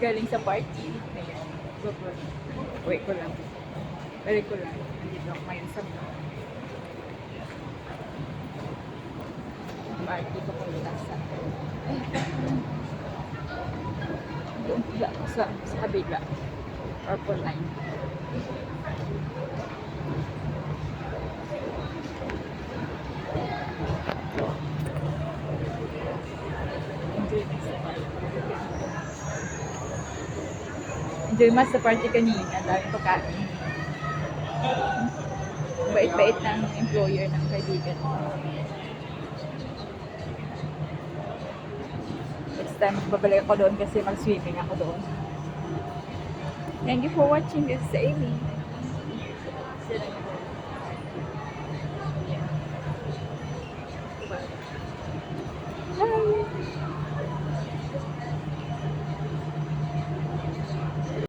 Galing sa party. Ayan. Go. Wait ko lang. Balik ko lang. Nandito ako ngayon sa party ko punta sa doon sa kabila. Purple line. Enjoy mas sa party kanina. Dami pagkain. Bait-bait ng employer ng kaibigan. Next time, babalik ako doon kasi mag-swimming ako doon. Thank you for watching this, Amy.